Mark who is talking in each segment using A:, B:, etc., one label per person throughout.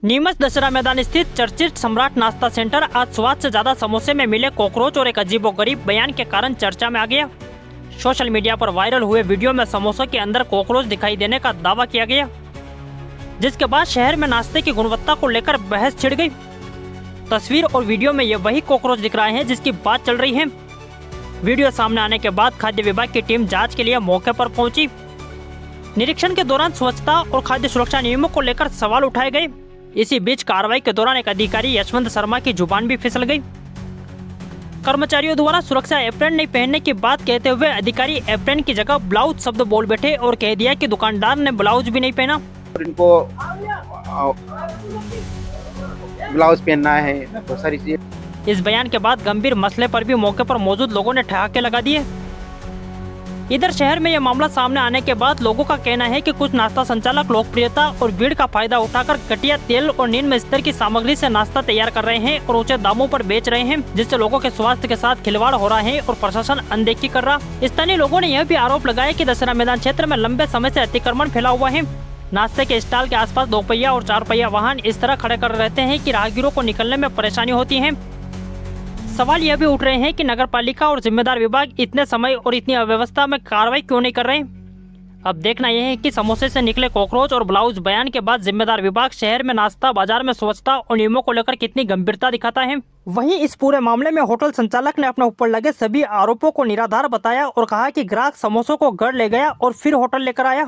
A: नीमच दशहरा मैदान स्थित चर्चित सम्राट नाश्ता सेंटर आज स्वाद से ज्यादा समोसे में मिले कॉकरोच और एक अजीबोगरीब बयान के कारण चर्चा में आ गया। सोशल मीडिया पर वायरल हुए वीडियो में समोसों के अंदर कॉकरोच दिखाई देने का दावा किया गया, जिसके बाद शहर में नाश्ते की गुणवत्ता को लेकर बहस छिड़ गई। तस्वीर और वीडियो में ये वही कॉकरोच दिख रहे हैं जिसकी बात चल रही है। वीडियो सामने आने के बाद खाद्य विभाग की टीम जाँच के लिए मौके पर पहुंची। निरीक्षण के दौरान स्वच्छता और खाद्य सुरक्षा नियमों को लेकर सवाल उठाए गए। इसी बीच कार्रवाई के दौरान एक अधिकारी यशवंत शर्मा की जुबान भी फिसल गई। कर्मचारियों द्वारा सुरक्षा एप्रन नहीं पहनने की बात कहते हुए अधिकारी एप्रन की जगह ब्लाउज शब्द बोल बैठे और कह दिया कि दुकानदार ने ब्लाउज भी नहीं पहना।
B: इनको ब्लाउज पहनना है, बहुत सारी चीजें।
A: इस बयान के बाद गंभीर मसले पर भी मौके पर मौजूद लोगों ने ठहाके लगा दिए। इधर शहर में यह मामला सामने आने के बाद लोगों का कहना है कि कुछ नाश्ता संचालक लोकप्रियता और भीड़ का फायदा उठाकर घटिया तेल और निम्न स्तर की सामग्री से नाश्ता तैयार कर रहे हैं और ऊंचे दामों पर बेच रहे हैं, जिससे लोगों के स्वास्थ्य के साथ खिलवाड़ हो रहा है और प्रशासन अनदेखी कर रहा। स्थानीय लोगों ने यह भी आरोप लगाया कि दशहरा मैदान क्षेत्र में लंबे समय से अतिक्रमण फैला हुआ है। नाश्ते के स्टॉल के आसपास 2 पहिया और 4 पहिया वाहन इस तरह खड़े कर रहते हैं कि राहगीरों को निकलने में परेशानी होती है। सवाल यह भी उठ रहे हैं कि नगर पालिका और जिम्मेदार विभाग इतने समय और इतनी अव्यवस्था में कार्रवाई क्यों नहीं कर रहे। अब देखना यह है कि समोसे से निकले कॉकरोच और ब्लाउज बयान के बाद जिम्मेदार विभाग शहर में नाश्ता बाजार में स्वच्छता और नियमों को लेकर कितनी गंभीरता दिखाता है। वहीं इस पूरे मामले में होटल संचालक ने अपने ऊपर लगे सभी आरोपों को निराधार बताया और कहा कि ग्राहक समोसों को घर ले गया और फिर होटल लेकर आया।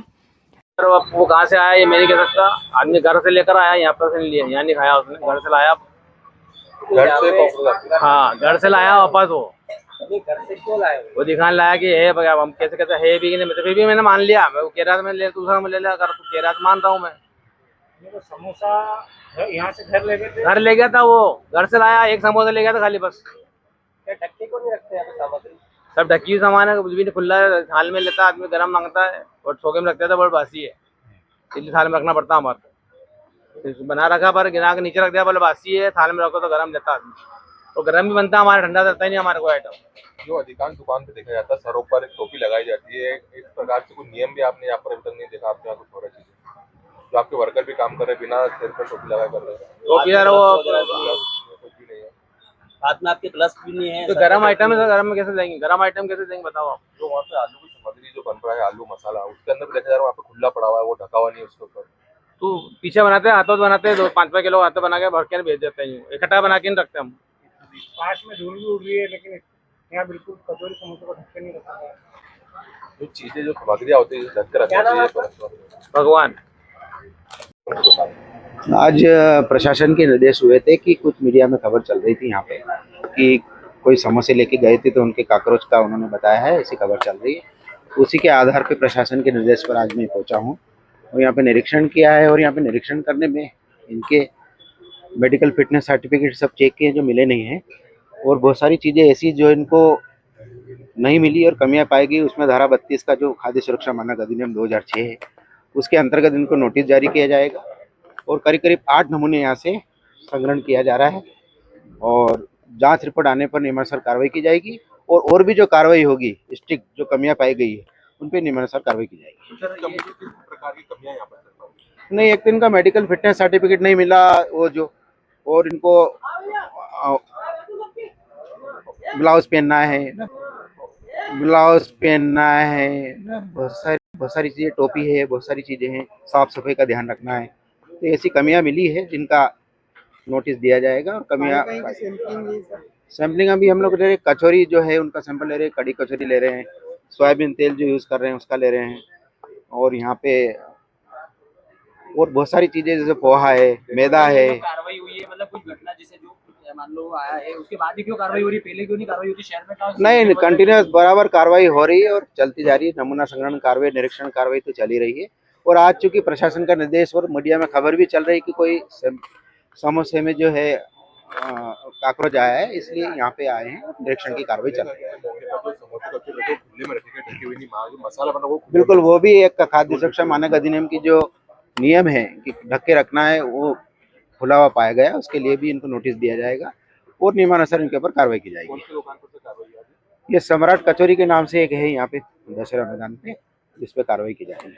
C: वो कहाँ से आया ये मैं नहीं कह सकता। आदमी घर से लेकर आया, यहाँ पर से नहीं लिया, यहाँ नहीं खाया उसने, घर से लाया। घर से हाँ, घर से लाया वापस। वो
D: घर से क्यों लाए?
C: वो दिखाने लाया कि है, हम कैसे कैसे है भी कि नहीं। फिर भी मैंने मान लिया। मैं वो कह रहा था मैं ले दूसरा में ले लिया, अगर तू कह रहा था मान रहा हूँ मैं।
D: तो समोसा यहाँ से घर ले गए थे?
C: घर ले गया था वो, घर से लाया, एक समोसा ले गया था खाली बस।
D: क्या ढक्के को नहीं रखते यहाँ पे सामग्री?
C: सब ढकी हुई सामान है, कुछ भी नहीं खुला है। थाल में लेता आदमी, गर्म मांगता है और छोके में रखता था, बहुत बासी है, इसलिए थाल में रखना पड़ता हमारे। बना रखा पर गिरा के नीचे रख दिया, बोले बासी है, थाल में रखो तो गर्म लेता आदमी। तो गर्म भी बनता है हमारा, ठंडा रहता ही नहीं हमारे कोई आइटम।
E: जो अधिकांश दुकान पे देखा जाता है, सरों पर एक टोपी लगाई जाती है। इस प्रकार से कोई नियम भी आपने यहाँ पर अभी तक नहीं देखा? आपके यहाँ कुछ हो रहा चीजें जो आपके वर्कर भी काम कर रहे बिना सिर पर टोपी लगाए कर रहे हैं?
C: टोपी यार वो
E: कुछ भी नहीं है
D: हाथ में, आपके ग्लव्स भी नहीं है।
C: तो गर्म आइटम है, गर्म में कैसे देंगे? गर्म आइटम कैसे देंगे बताओ आप।
E: जो वहाँ पे आलू की सामग्री जो बन रहा है, आलू मसाला, उसके अंदर भी देखा जा रहा है वहाँ पे खुला पड़ा हुआ है, वो ढका हुआ नहीं है उसके ऊपर।
C: तो पीछे बनाते हैं, हाथों से बनाते हैं, 2-5 किलो हाथों बना के भर के भेज देते हैं, इकट्ठा बना के नहीं रखते हम।
D: पास में धूल भी उड़ रही है, लेकिन यहाँ बिल्कुल कचौरी समोसे को ढक के नहीं रखा है।
E: जो चीजें जो सामग्रियाँ होती है ढक कर रखना चाहिए।
C: भगवान
B: आज प्रशासन के निर्देश हुए थे कि कुछ मीडिया में खबर चल रही थी यहाँ पे कि कोई समोसे लेके गए थे तो उनके कॉकरोच का उन्होंने बताया है, ऐसी खबर चल रही है। उसी के आधार पे प्रशासन के निर्देश पर आज मैं पहुँचा हूँ और यहाँ पे निरीक्षण किया है। और यहाँ पे निरीक्षण करने में इनके मेडिकल फिटनेस सर्टिफिकेट सब चेक किए जो मिले नहीं हैं, और बहुत सारी चीज़ें ऐसी जो इनको नहीं मिली और कमियां पाई गई। उसमें धारा 32 का जो खाद्य सुरक्षा मानक अधिनियम 2006 है, उसके अंतर्गत इनको नोटिस जारी किया जाएगा और करीब करीब 8 नमूने यहाँ से संग्रहण किया जा रहा है और जांच रिपोर्ट आने पर नियमानुसार कार्रवाई की जाएगी। और भी जो कार्रवाई होगी, स्ट्रिक्ट जो कमियां पाई गई है उन पर नियमानुसार कार्रवाई की जाएगी।
E: किस प्रकार की कमियां यहाँ पर?
B: नहीं, एक दिन का मेडिकल फिटनेस सर्टिफिकेट नहीं मिला वो जो, और इनको ब्लाउज पहनना है ना, ब्लाउज पहनना है ना, बहुत सारी चीज़ें, टोपी है, बहुत सारी चीज़ें हैं, साफ सफाई का ध्यान रखना है। तो ऐसी कमियां मिली है जिनका नोटिस दिया जाएगा। और कमियां सैम्पलिंग अभी हम लोग ले रहे हैं। कचौरी जो है उनका सैंपल ले रहे हैं, कड़ी कचौरी ले रहे हैं, सोयाबीन तेल जो यूज़ कर रहे हैं उसका ले रहे हैं, और यहाँ पे और बहुत सारी चीज़ें जैसे पोहा है, मैदा है।
D: कार्रवाई हुई है, मतलब कुछ घटना जिसे जो मान लो आया है उसके बाद ही क्यों कार्रवाई हो रही है? पहले क्यों नहीं कार्रवाई होती शहर में?
B: नहीं, कंटिन्यूस बराबर कार्रवाई हो रही है और चलती जा रही है। नमूना संग्रहण कार्रवाई, निरीक्षण कार्रवाई तो चली रही है। और आज चूंकि प्रशासन का निर्देश और मीडिया में खबर भी चल रही है कि कोई समोसे में जो है कॉकरोच आया है, इसलिए यहाँ पे आए हैं, निरीक्षण की कार्रवाई चल रही है। बिल्कुल, वो भी एक खाद्य सुरक्षा मानक अधिनियम की जो नियम है कि ढक के रखना है, वो खुला हुआ पाया गया, उसके लिए भी इनको नोटिस दिया जाएगा और नियमानुसार इनके ऊपर कार्रवाई की जाएगी। ये सम्राट कचौरी के नाम से एक है यहाँ पे दशहरा मैदान पे, जिस पे कार्रवाई की जाएगी।